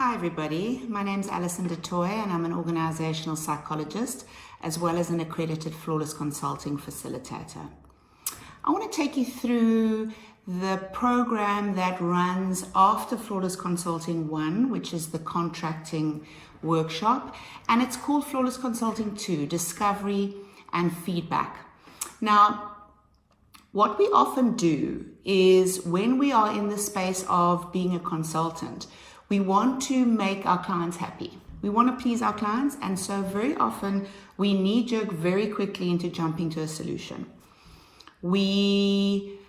Hi everybody, my name is Alison du Toit and I'm an organisational psychologist as well as an accredited flawless consulting facilitator. I want to take you through the program that runs after Flawless Consulting 1, which is the contracting workshop, and it's called Flawless Consulting 2, Discovery and Feedback. Now, what we often do is when we are in the space of being a consultant, we want to make our clients happy. We want to please our clients, and so very often we knee-jerk very quickly into jumping to a solution. We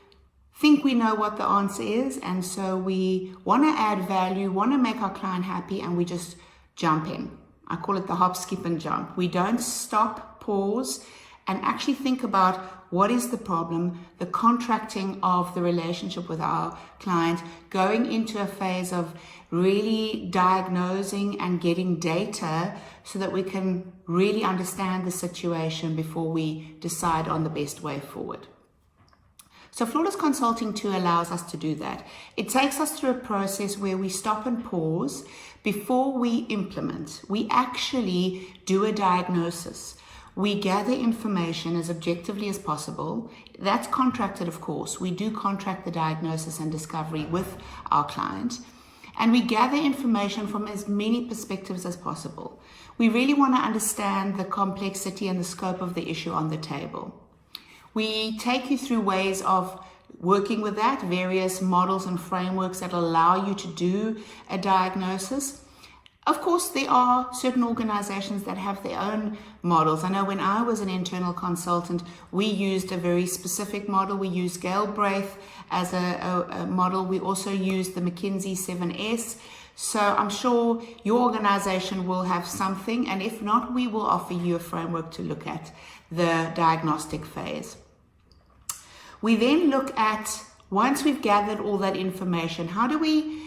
think we know what the answer is, and so we want to add value, want to make our client happy, and we just jump in. I call it the hop, skip, and jump. We don't stop, pause, and actually think about what is the problem, the contracting of the relationship with our client, going into a phase of really diagnosing and getting data so that we can really understand the situation before we decide on the best way forward. So Flawless Consulting 2 allows us to do that. It takes us through a process where we stop and pause before we implement. We actually do a diagnosis. We gather information as objectively as possible. That's contracted, of course. We do contract the diagnosis and discovery with our client. And we gather information from as many perspectives as possible. We really want to understand the complexity and the scope of the issue on the table. We take you through ways of working with that, various models and frameworks that allow you to do a diagnosis. Of course, there are certain organizations that have their own models. I know when I was an internal consultant, we used a very specific model. We used Galbraith as a model. We also used the McKinsey 7S. So I'm sure your organization will have something, and if not, we will offer you a framework to look at the diagnostic phase. We then look at, once we've gathered all that information, how do we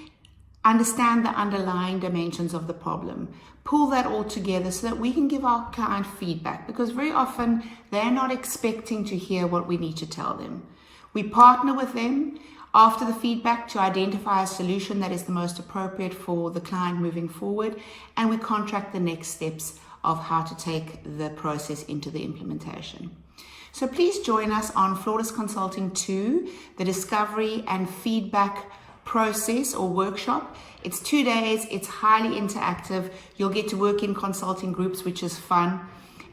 understand the underlying dimensions of the problem, pull that all together so that we can give our client feedback, because very often they're not expecting to hear what we need to tell them. We partner with them after the feedback to identify a solution that is the most appropriate for the client moving forward, and we contract the next steps of how to take the process into the implementation. So please join us on Flawless Consulting 2, the discovery and feedback process or workshop. It's 2 days, it's highly interactive. You'll get to work in consulting groups, which is fun.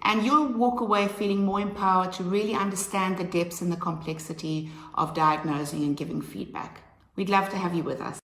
And you'll walk away feeling more empowered to really understand the depths and the complexity of diagnosing and giving feedback. We'd love to have you with us.